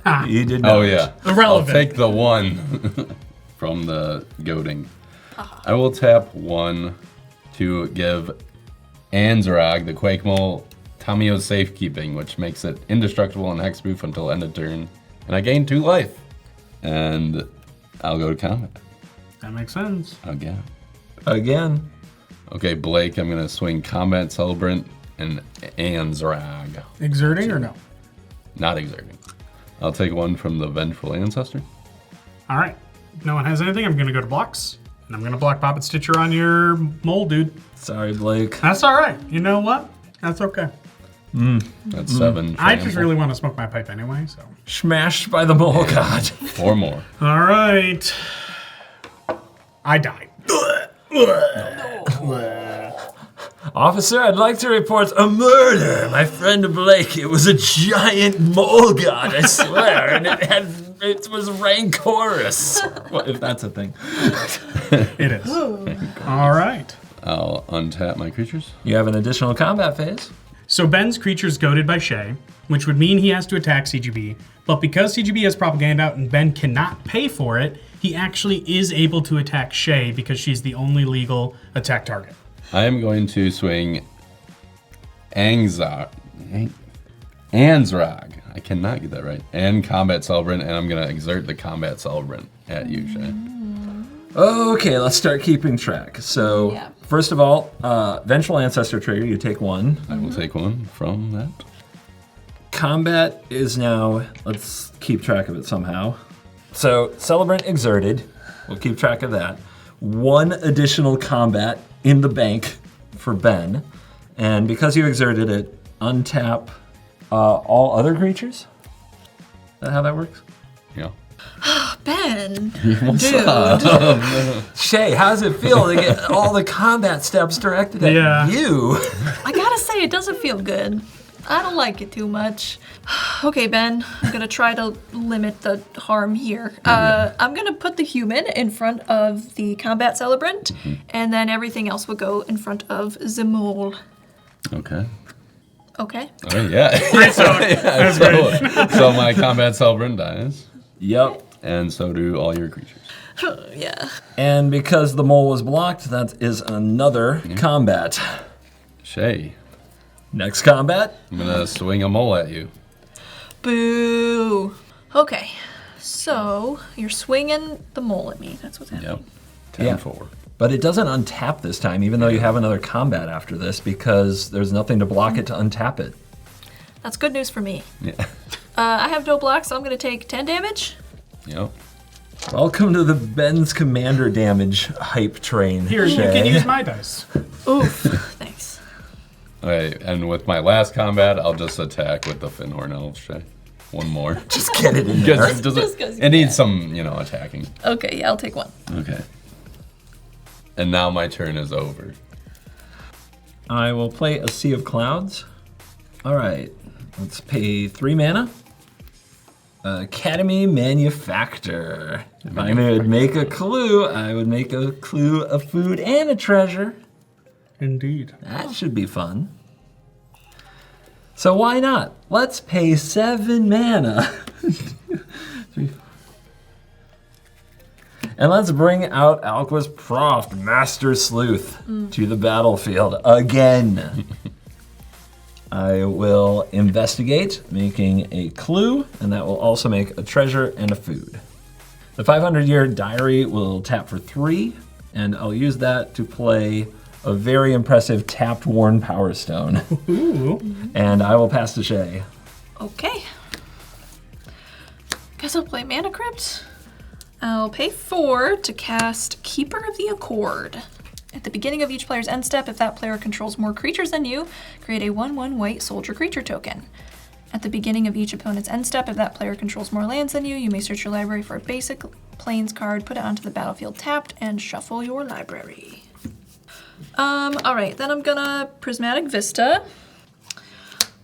Ah. You did not. Oh yeah. Irrelevant. I'll take the 1 from the goading. I will tap 1 to give Ansrog, the Quake Mole, Tamio's Safekeeping, which makes it indestructible and hexproof until end of turn. And I gain 2 life. And I'll go to combat. That makes sense. Again. Again. Okay, Blake, I'm gonna swing Combat Celebrant and Ansrog. Exerting or no? Not exerting. I'll take 1 from the Vengeful Ancestor. All right. If no one has anything, I'm gonna go to blocks. And I'm gonna block Puppet Stitcher on your mole, dude. Sorry, Blake. That's all right. You know what? That's okay. That's 7. I just trample. really want to smoke my pipe anyway, so. Smashed by the mole god. 4 more. All right. I died. Officer, I'd like to report a murder. My friend Blake, it was a giant mole god, I swear, and it was rancorous. Well, if that's a thing. It is. All right. I'll untap my creatures. You have an additional combat phase. So Ben's creature's goaded by Shea, which would mean he has to attack CGB. But because CGB has propaganda out and Ben cannot pay for it, he actually is able to attack Shea because she's the only legal attack target. I am going to swing Ansrog. I cannot get that right. And Combat Celebrant, and I'm going to exert the Combat Celebrant at you, Shea. Okay, let's start keeping track. So, Yeah. first of all, Vengeful Ancestor trigger, you take 1. I will take 1 from that. Combat is now, let's keep track of it somehow. So, Celebrant exerted, we'll keep track of that. 1 additional combat in the bank for Ben. And because you exerted it, untap all other creatures? Is that how that works? Yeah. Ben, What's dude. up? Shay, how does it feel to get all the combat steps directed at Yeah. you? I gotta say, it doesn't feel good. I don't like it too much. Okay, Ben, I'm gonna try to limit the harm here. I'm gonna put the human in front of the combat celebrant, and then everything else will go in front of the mole. Okay. Okay? Oh, yeah. That's great. So my Combat Celebrant dies. Yep. And so do all your creatures. Yeah. And because the mole was blocked, that is another combat. Shea, Next combat. I'm gonna swing a mole at you. Boo. Okay. So you're swinging the mole at me. That's what's happening. Yep. 10-4. But it doesn't untap this time, even though you have another combat after this, because there's nothing to block it to untap it. That's good news for me. Yeah. I have no block, so I'm going to take 10 damage. Yep. Welcome to the Ben's Commander damage hype train. Here, you Shea. can use my dice. Oof. Thanks. Okay, and with my last combat, I'll just attack with the Finhorn Elf, Shea. One more. Just get it in there. Just 'cause you it needs some, attacking. Okay, yeah, I'll take one. Okay. And now my turn is over. I will play a Sea of Clouds. All right, let's pay 3 mana. Academy Manufactor. If I would make a clue, I would make a clue, a food, and a treasure. Indeed. That should be fun. So why not? Let's pay 7 mana. And let's bring out Alquist Proft, Master Sleuth, to the battlefield again. I will investigate, making a clue, and that will also make a treasure and a food. The 500-year diary will tap for 3, and I'll use that to play a very impressive tapped Worn Power Stone. Ooh. And I will pass to Shea. Okay. Guess I'll play Mana Crypt. I'll pay 4 to cast Keeper of the Accord. At the beginning of each player's end step, if that player controls more creatures than you, create a 1/1 white soldier creature token. At the beginning of each opponent's end step, if that player controls more lands than you may search your library for a basic plains card, put it onto the battlefield tapped, and shuffle your library. Alright, then I'm gonna Prismatic Vista.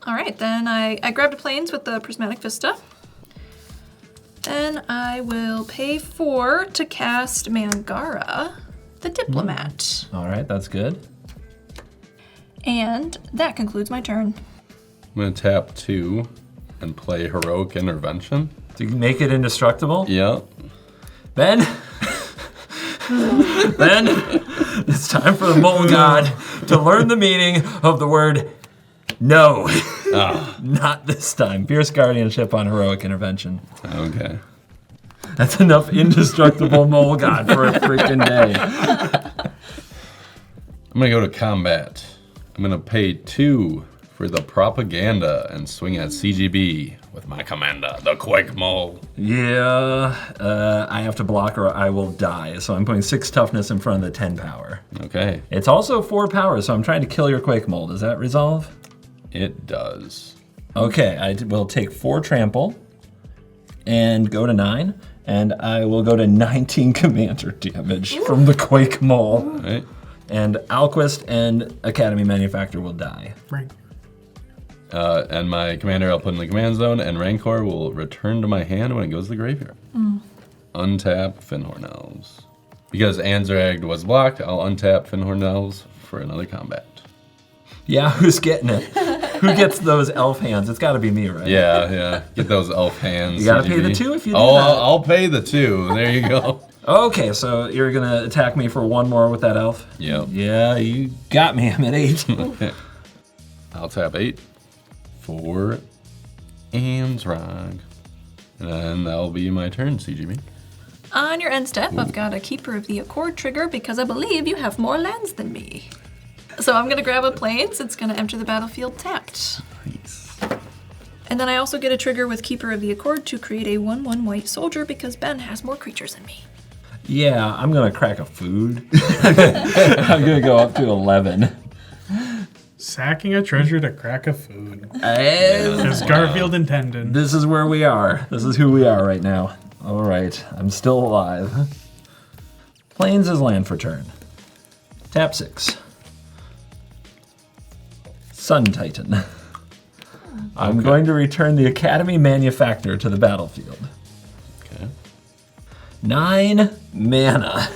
Alright, then I grabbed a plains with the Prismatic Vista. Then I will pay 4 to cast Mangara, the Diplomat. All right, that's good. And that concludes my turn. I'm going to tap 2 and play Heroic Intervention. To make it indestructible? Yep. Ben? Ben, it's time for the Mole God to learn the meaning of the word no. Not this time. Fierce Guardianship on Heroic Intervention. Okay. That's enough indestructible Mole God for a freaking day. I'm going to go to combat. I'm going to pay 2 for the Propaganda and swing at CGB with my commander, the Quake Mole. Yeah, I have to block or I will die. So I'm putting 6 toughness in front of the 10 power. Okay. It's also 4 power, so I'm trying to kill your Quake Mole. Does that resolve? It does. Okay, I will take 4 trample and go to 9, and I will go to 19 commander damage from the Quake Mole. All right. And Alquist and Academy Manufactor will die. Right. And my commander I'll put in the command zone, and Rancor will return to my hand when it goes to the graveyard. Untap Finhorn Elves. Because Anzragd was blocked, I'll untap Finhorn Elves for another combat. Yeah, who's getting it? Who gets those elf hands? It's got to be me, right? Yeah. Get those elf hands. You gotta CGB. pay the 2 if you do Oh, that. I'll pay the 2. There you go. Okay, so you're gonna attack me for 1 more with that elf? Yep. Yeah, you got me. I'm at 8. I'll tap 8 for Anzrag. And then that'll be my turn, CGB. On your end step, I've got a Keeper of the Accord trigger because I believe you have more lands than me. So I'm gonna grab a plains. It's gonna enter the battlefield tapped. Nice. And then I also get a trigger with Keeper of the Accord to create a 1/1 white soldier because Ben has more creatures than me. Yeah, I'm gonna crack a food. I'm gonna go up to 11. Sacking a treasure to crack a food. And As Garfield intended. this is where we are. This is who we are right now. All right, I'm still alive. Plains is land for turn. Tap 6. Sun Titan. I'm going to return the Academy Manufactor to the battlefield. Okay. 9 mana.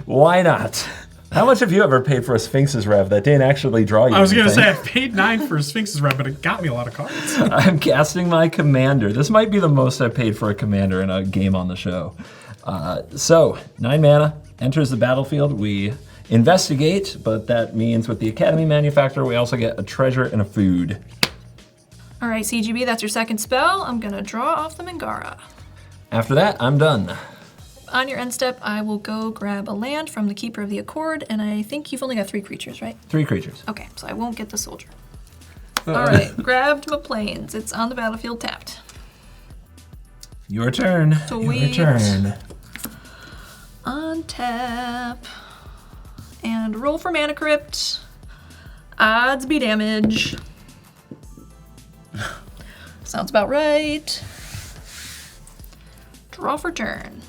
Why not? How much have you ever paid for a Sphinx's Rev that didn't actually draw you? I was going to anything? say, I paid 9 for Sphinx's Rev, but it got me a lot of cards. I'm casting my commander. This might be the most I've paid for a commander in a game on the show. So, 9 mana, enters the battlefield. We investigate, but that means with the Academy Manufacturer, we also get a treasure and a food. All right, CGB, that's your second spell. I'm gonna draw off the Mangara. After that, I'm done. On your end step, I will go grab a land from the Keeper of the Accord, and I think you've only got 3 creatures, right? 3 creatures. Okay, so I won't get the soldier. All right, grabbed my plains. It's on the battlefield tapped. Your turn. Sweet. Your turn. Untap. And roll for Mana Crypt. Odds be damage. Sounds about right. Draw for turn.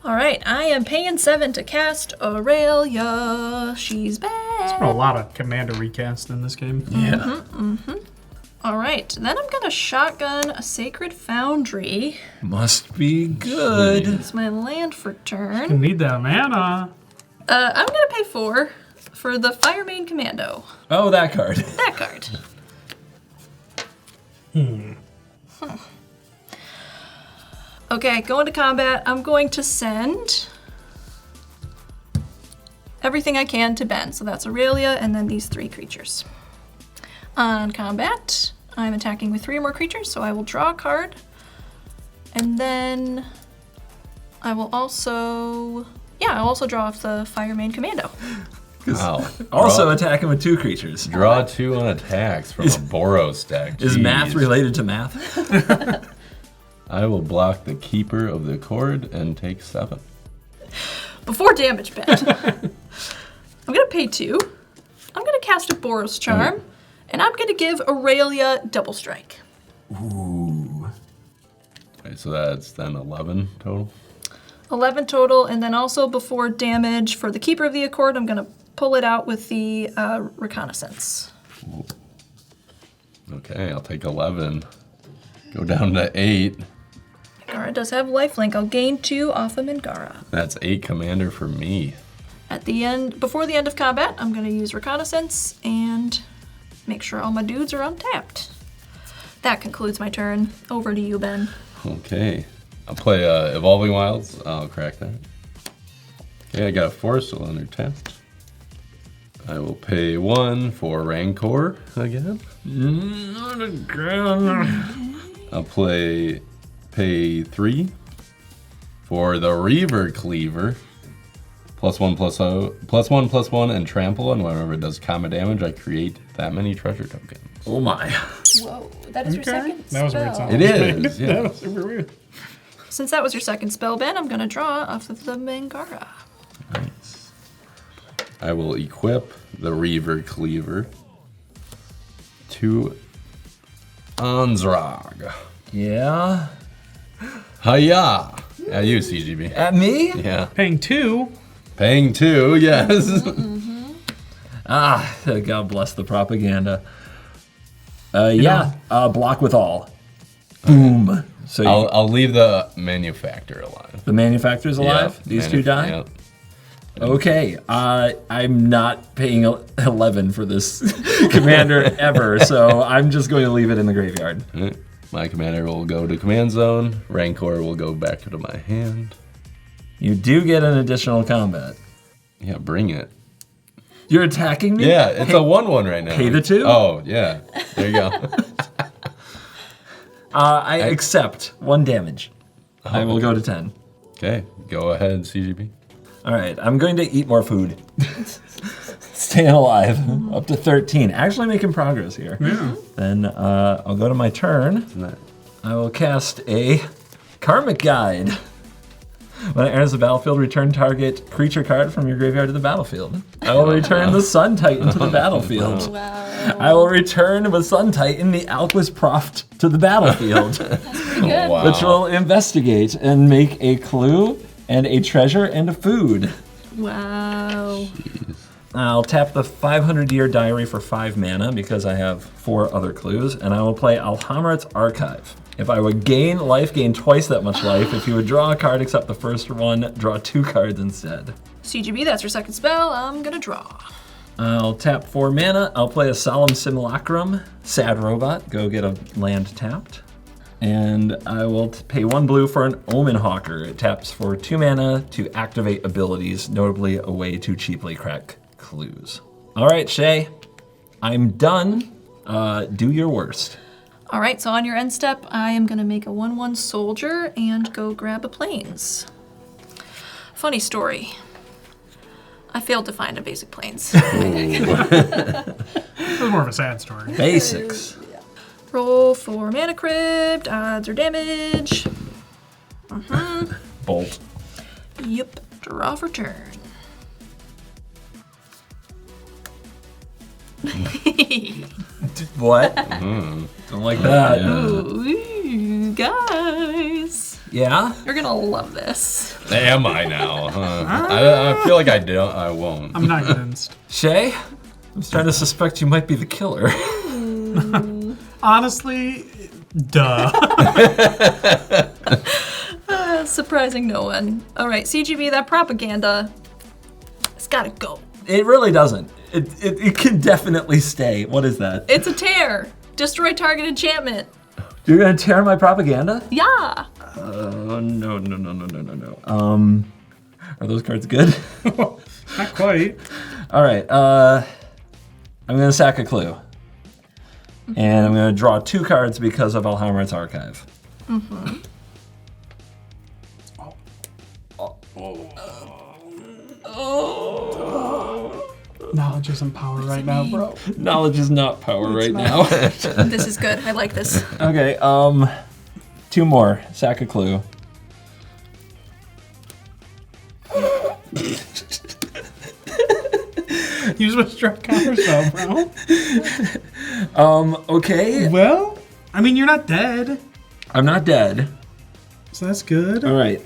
All right, I am paying 7 to cast Aurelia. She's back. A lot of commander recast in this game. Yeah. All right, then I'm gonna shotgun a Sacred Foundry. Must be good. It's my land for You turn. need that mana. I'm gonna pay 4 for the Firemane Commando. Oh, that card. That card. Okay, going to combat. I'm going to send everything I can to Ben. So that's Aurelia and then these 3 creatures. On combat, I'm attacking with 3 or more creatures, so I will draw a card. And then I will also, I'll also draw off the Firemane Commando. Wow. Also attacking with 2 creatures. Draw 2 on attacks from a Boros deck. Is math Jeez. related to math? I will block the Keeper of the Accord and take 7. Before damage, Ben. I'm gonna pay 2. I'm gonna cast a Boros Charm, and I'm gonna give Aurelia Double Strike. Ooh. Okay, so that's then 11 total. 11 total, and then also before damage for the Keeper of the Accord, I'm gonna pull it out with the Reconnaissance. Okay, I'll take 11. Go down to 8. Mangara does have lifelink. I'll gain 2 off of Mangara. That's 8 commander for me. At the end, before the end of combat, I'm gonna use Reconnaissance and make sure all my dudes are untapped. That concludes my turn. Over to you, Ben. Okay. I'll play Evolving Wilds. I'll crack that. Okay, I got a Force, so under tapped. I will pay 1 for Rancor again. Not again. I'll pay 3 for the Reaver Cleaver. +1/+1 and trample, and whenever it does combat damage, I create that many treasure tokens. Oh my. Whoa, that is your second That was a weird spell. sound. It is, That yeah. was super weird. Since that was your second spell, Ben, I'm gonna draw off of the Mangara. Nice. I will equip the Reaver Cleaver to Anzrag. Yeah. Hiya! At you, CGB. At me? Yeah. Paying 2. Paying 2, yes. God bless the propaganda. Block with all. Boom. So I'll leave the manufacturer alive. the manufacturer's alive? Yep. These 2 die? Yep. Okay. I'm not paying 11 for this commander ever, so I'm just going to leave it in the graveyard. Alright. My commander will go to command zone. Rancor will go back to my hand. You do get an additional combat. Yeah, bring it. You're attacking me? Yeah, it's a 1/1 right now. Pay the 2? Oh, yeah. There you go. I accept 1 damage. I will go to 10. Okay, go ahead, CGB. All right, I'm going to eat more food. Staying alive. Up to 13. Actually making progress here. Yeah. Then I'll go to my turn. I will cast a Karmic Guide. When it enters the battlefield, return target creature card from your graveyard to the battlefield. I will return the Sun Titan to the battlefield. Wow. I will return with Sun Titan the Alquist Proft to the battlefield, Good. Wow. which will investigate and make a clue and a treasure and a food. Wow. I'll tap the 500-year diary for 5 mana because I have 4 other clues, and I will play Alhamrat's Archive. If I would gain life, gain twice that much life. If you would draw a card except the first one, draw 2 cards instead. CGB, that's your second spell. I'm gonna draw. I'll tap 4 mana. I'll play a Solemn Simulacrum. Sad Robot. Go get a land tapped. And I will pay 1 blue for an Omen Hawker. It taps for 2 mana to activate abilities, notably a way to cheaply crack clues. All right, Shea. I'm done. Do your worst. All right, so on your end step, I am gonna make a 1/1 soldier and go grab a plains. Funny story. I failed to find a basic plains. It was more of a sad story. Basics. Roll for mana crypt, odds or damage. Bolt. Yep, draw for turn. What? Don't like that. Ooh, guys. Yeah? You're gonna love this. Am I now? I feel like I won't. I'm not convinced. Shea? I'm starting to suspect you might be the killer. Honestly, duh. Surprising no one. All right, CGB, that propaganda, it's gotta go. It really doesn't. It can definitely stay. What is that? It's a tear. Destroy target enchantment. You're gonna tear my propaganda? Yeah. No. Are those cards good? Not quite. All right. I'm gonna sack a clue, and I'm gonna draw 2 cards because of Alhammar's Archive. Knowledge isn't power right now, bro. Knowledge is not power right now. This is good. I like this. Okay. 2 more. Sack a clue. Use what's struck counter spell, bro. Okay. Well, I mean, you're not dead, I'm not dead. so that's good. All right.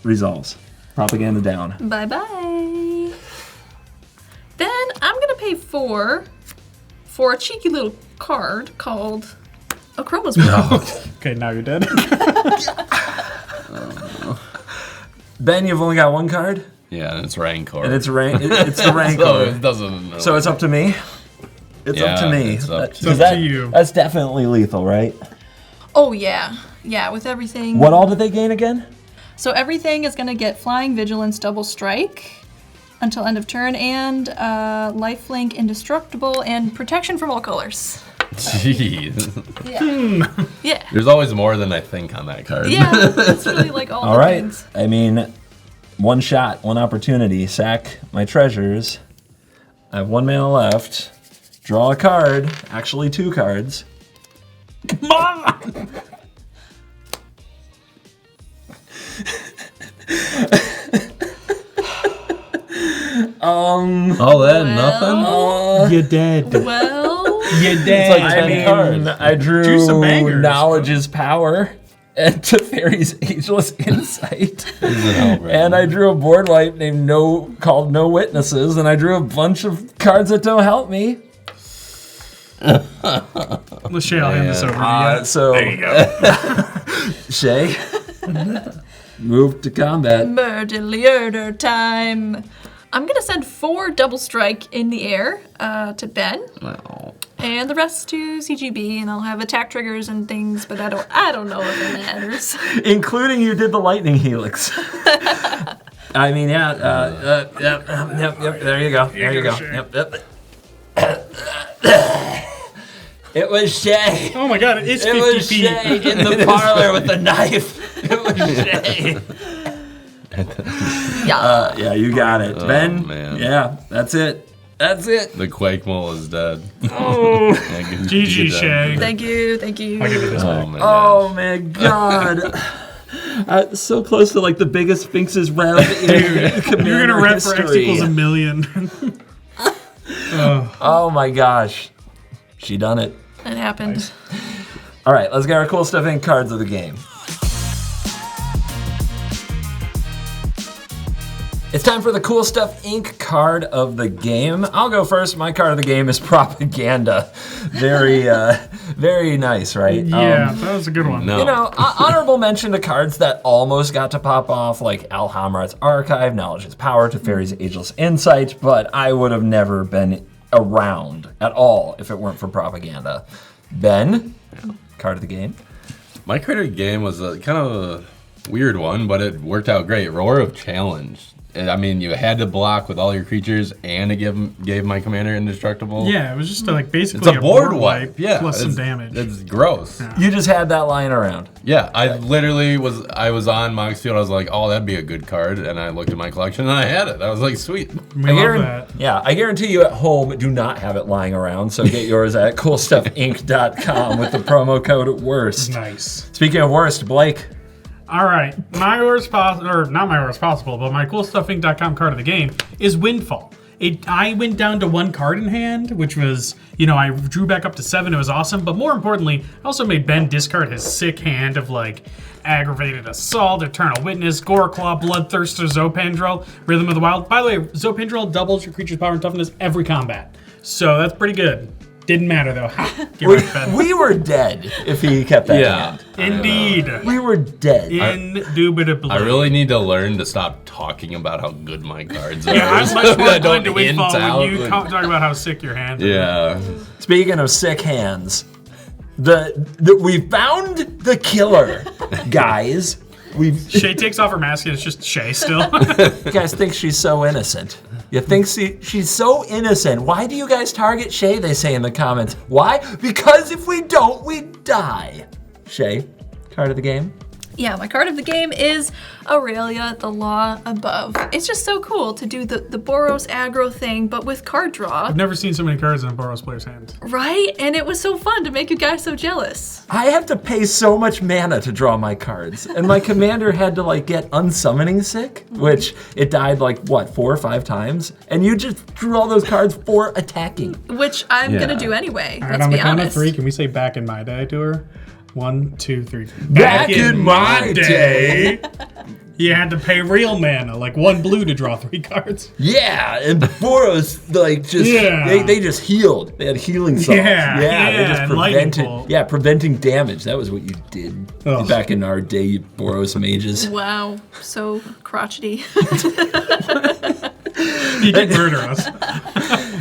Resolves. Propaganda down. Bye-bye. Then I'm gonna pay 4 for a cheeky little card called a Chromasword. Okay, now you're dead. Ben, you've only got 1 card, Yeah, and it's Rancor. and it's the Rancor. So it doesn't. So it's up to me? It's up to Yeah, me. it's up to- It's up to you. That's definitely lethal, right? Oh yeah. Yeah, with everything. What all did they gain again? So everything is gonna get Flying Vigilance, Double Strike until end of turn, and Lifelink Indestructible, and Protection from all colors. Jeez. Yeah. There's always more than I think on that card. Yeah, it's really like all All the right. things. I mean, 1 shot, 1 opportunity. Sack my treasures. I have 1 mana left. Draw a card. Actually, 2 cards. Come on! All that, nothing? You're dead. Well, You're dead. It's like I 10 mean, cards. I drew Choose some bangers. Knowledge is Power and Teferi's Ageless Insight. And I drew a board wipe named called No Witnesses, and I drew a bunch of cards that don't help me. Let's Shea, I'll hand this over to you. So there you go. Shea, move to combat. murder time. I'm gonna send 4 Double Strike in the air to Ben, Well, and the rest to CGB, and I'll have attack triggers and things, but I don't know if it matters. Including you did the lightning helix. I mean, yeah. Yep. There you go. There you go. Yep. It was Shea. Oh my god, it's 50 It was feet. Shea in the parlor with the knife. It was Shea. Yeah. Yeah, you got it, Ben. man. Yeah, that's it. That's it. the Quake Mole is dead. Oh, Yeah, GG, Shea. Thank you. Thank you. I'll give you this back. Oh my god. Oh my god. So close to like the biggest Sphinx's round in You're Commander gonna rep for X history. equals a million. Oh my gosh. She done it. It happened. All right, let's get our cool stuff in cards of the game. It's time for the Cool Stuff Inc. card of the game. I'll go first. My card of the game is Propaganda. Very, very nice, right? Yeah, that was a good one. No. You know, honorable mention to cards that almost got to pop off, like Alhamrat's Archive, Knowledge is Power, Teferi's Ageless Insight, but I would have never been around at all if it weren't for Propaganda. Ben, card of the game. My card of the game was kind of a weird one, but it worked out great. Roar of Challenge. I mean, you had to block with all your creatures, and it gave my commander indestructible. Yeah, it was just like basically It's a board wipe. Yeah, plus some damage. It's gross. Yeah. You just had that lying around. Yeah, I literally was on Mox Field. I was like, oh, that'd be a good card. And I looked at my collection and I had it. I was like, sweet. We love that. Yeah, I guarantee you at home do not have it lying around, so get yours at coolstuffinc.com with the promo code WORST. Nice. Speaking of worst, Blake. All right, my worst possible, or not my worst possible, but my coolstuffinc.com card of the game is Windfall. I went down to 1 card in hand, which was, I drew back up to 7. It was awesome, but more importantly, I also made Ben discard his sick hand of like Aggravated Assault, Eternal Witness, Goreclaw, Bloodthirster, Zopandrel, Rhythm of the Wild. By the way, Zopandrel doubles your creature's power and toughness every combat, so that's pretty good. Didn't matter though. Get right, Ben. We were dead if he kept that hand. Indeed. We were dead. Indubitably. I really need to learn to stop talking about how good my cards are. Yeah, I'm much so more that I inclined to don't Windfall hint when you out. talk about how sick your hand is. Yeah. Speaking of sick hands, we found the killer, guys. Shea takes off her mask and it's just Shea still. You guys think she's so innocent. You think she's so innocent. Why do you guys target Shea, they say in the comments. Why? Because if we don't, we die. Shea, card of the game? Yeah, my card of the game is Aurelia, the Law Above. It's just so cool to do the Boros aggro thing, but with card draw. I've never seen so many cards in a Boros player's hand. Right? And it was so fun to make you guys so jealous. I have to pay so much mana to draw my cards, and my commander had to get unsummoning sick, which it died 4 or 5 times, and you just drew all those cards for attacking. Which I'm Yeah. gonna do anyway, All right, let's on the be count of honest. 3, can we say back in my day to her? 1, 2, 3. Back in my day. You had to pay real mana, like 1 blue to draw 3 cards. Yeah, and Boros Yeah. they just healed. They had healing salts. Yeah, they just and lightning prevented. bolt. Yeah, preventing damage. That was what you did Ugh. back in our day, you Boros mages. Wow, so crotchety. You did murder us.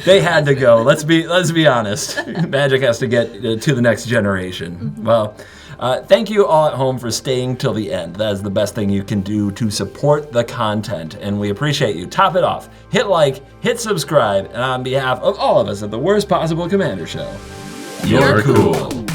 They had to go. Let's be honest. Magic has to get to the next generation. Well, thank you all at home for staying till the end. That is the best thing you can do to support the content, and we appreciate you. Top it off. Hit like, hit subscribe, and on behalf of all of us at the Worst Possible Commander Show, You're cool.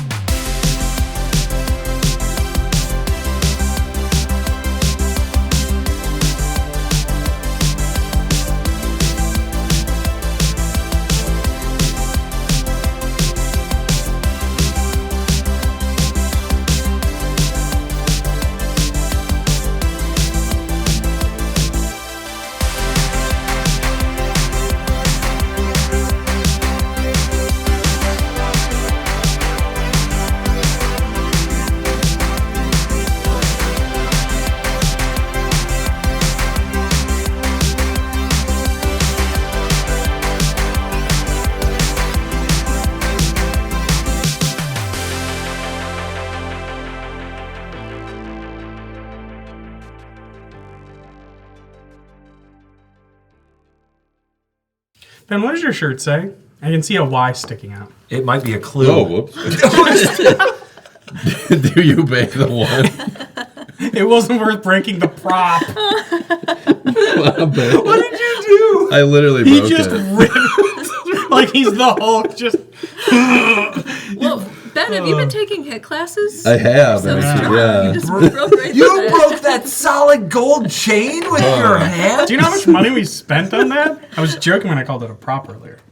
Ben, what does your shirt say? I can see a Y sticking out. It might be a clue. Oh, whoops. Do you pay the one? It wasn't worth breaking the prop. What did you do? I literally He broke just it. ripped like he's the Hulk. Just Well, Ben, have you been taking hit classes? I have. So and strong. yeah. You just broke right You through it. broke that solid gold chain with your hand? do you know how much money we spent on that? I was joking when I called it a prop earlier.